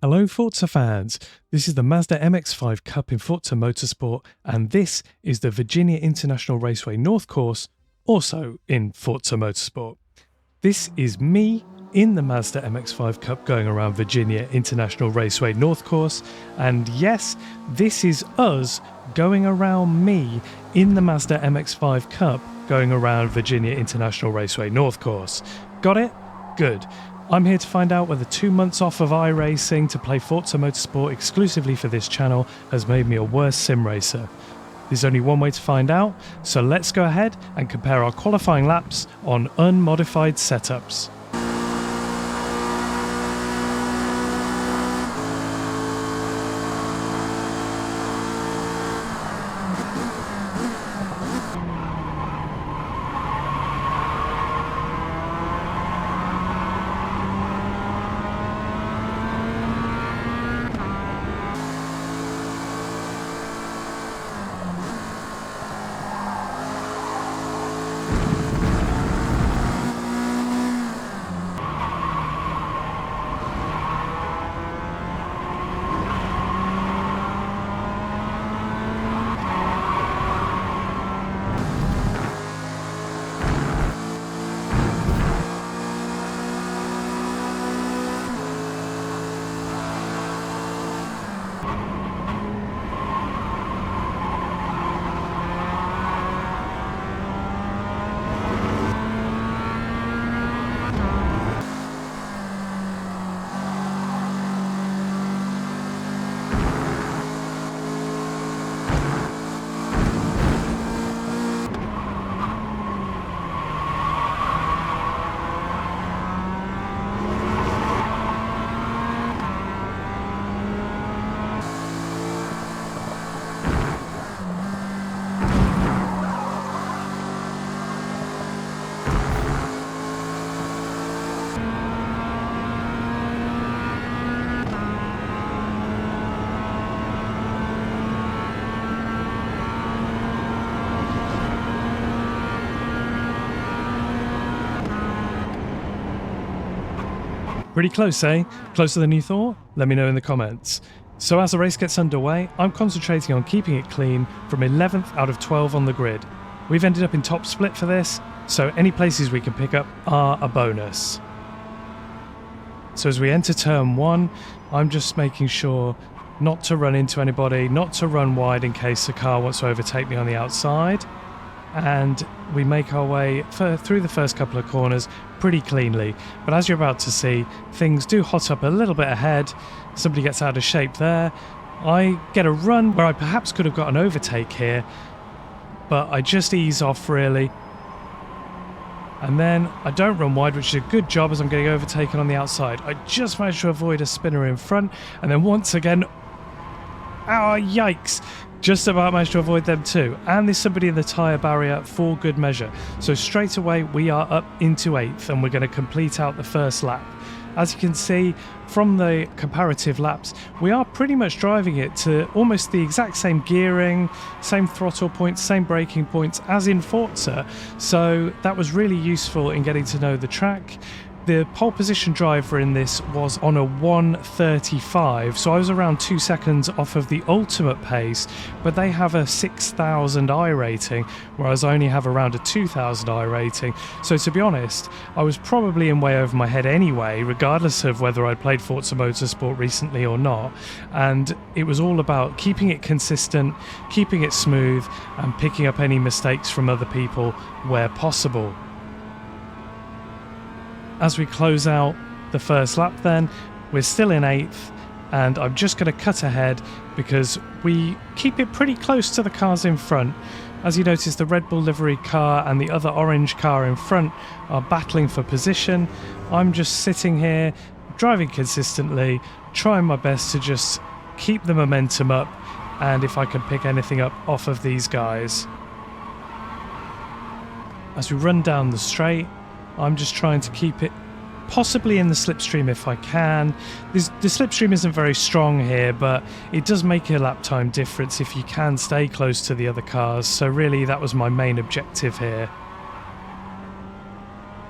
Hello Forza fans, this is the Mazda MX5 Cup in Forza Motorsport, and this is the Virginia International Raceway North Course, also in Forza Motorsport. This is me in the Mazda MX5 Cup going around Virginia International Raceway North Course, and yes, this is us going around me in the Mazda MX5 Cup going around Virginia International Raceway North Course. Got it? Good. I'm here to find out whether 2 months off of iRacing to play Forza Motorsport exclusively for this channel has made me a worse sim racer. There's only one way to find out, so let's go ahead and compare our qualifying laps on unmodified setups. Pretty close, eh? Closer than you thought? Let me know in the comments. So as the race gets underway, I'm concentrating on keeping it clean from 11th out of 12 on the grid. We've ended up in top split for this, so any places we can pick up are a bonus. So as we enter turn 1, I'm just making sure not to run into anybody, not to run wide in case a car wants to overtake me on the outside. And we make our way through the first couple of corners pretty cleanly, but as you're about to see, things do hot up a little bit ahead. Somebody gets out of shape there. I get a run where I perhaps could have got an overtake here, but I just ease off really, and then I don't run wide, which is a good job as I'm getting overtaken on the outside. I just managed to avoid a spinner in front, and then once again, oh yikes, just about managed to avoid them too. And there's somebody in the tyre barrier for good measure. So straight away we are up into 8th and we're going to complete out the first lap. As you can see from the comparative laps, we are pretty much driving it to almost the exact same gearing, same throttle points, same braking points as in Forza. So that was really useful in getting to know the track. The pole position driver in this was on a 1:35, so I was around 2 seconds off of the ultimate pace, but they have a 6,000 I rating, whereas I only have around a 2,000 I rating. So to be honest, I was probably in way over my head anyway, regardless of whether I'd played Forza Motorsport recently or not, and it was all about keeping it consistent, keeping it smooth, and picking up any mistakes from other people where possible. As we close out the first lap then, we're still in 8th, and I'm just going to cut ahead because we keep it pretty close to the cars in front. As you notice, the Red Bull livery car and the other orange car in front are battling for position. I'm just sitting here, driving consistently, trying my best to just keep the momentum up, and if I can pick anything up off of these guys. As we run down the straight, I'm just trying to keep it possibly in the slipstream if I can. The slipstream isn't very strong here, but it does make a lap time difference if you can stay close to the other cars, so really that was my main objective here.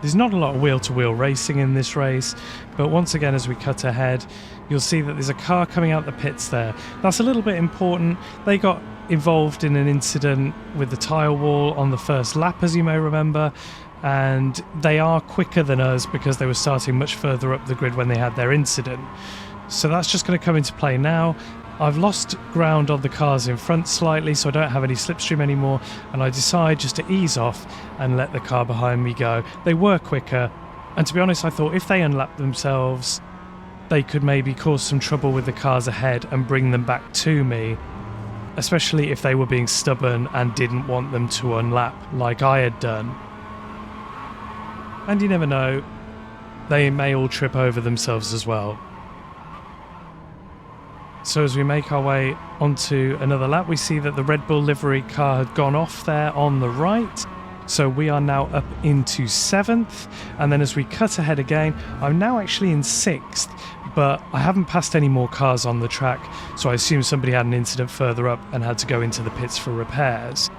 There's not a lot of wheel-to-wheel racing in this race, but once again as we cut ahead, you'll see that there's a car coming out the pits there. That's a little bit important. They got involved in an incident with the tyre wall on the first lap, as you may remember, and they are quicker than us because they were starting much further up the grid when they had their incident. So that's just going to come into play now. I've lost ground on the cars in front slightly, so I don't have any slipstream anymore, and I decide just to ease off and let the car behind me go. They were quicker, and to be honest, I thought if they unlapped themselves, they could maybe cause some trouble with the cars ahead and bring them back to me, especially if they were being stubborn and didn't want them to unlap like I had done. And you never know, they may all trip over themselves as well. So as we make our way onto another lap, we see that the Red Bull livery car had gone off there on the right. So we are now up into 7th. And then as we cut ahead again, I'm now actually in 6th, but I haven't passed any more cars on the track. So I assume somebody had an incident further up and had to go into the pits for repairs.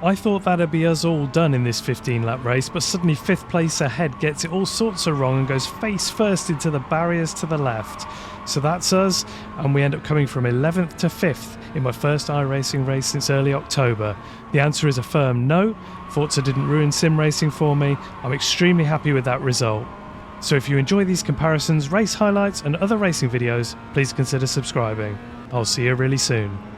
I thought that'd be us all done in this 15-lap race, but suddenly 5th place ahead gets it all sorts of wrong and goes face first into the barriers to the left. So that's us, and we end up coming from 11th to 5th in my first iRacing race since early October. The answer is a firm no. Forza didn't ruin sim racing for me. I'm extremely happy with that result. So if you enjoy these comparisons, race highlights and other racing videos, please consider subscribing. I'll see you really soon.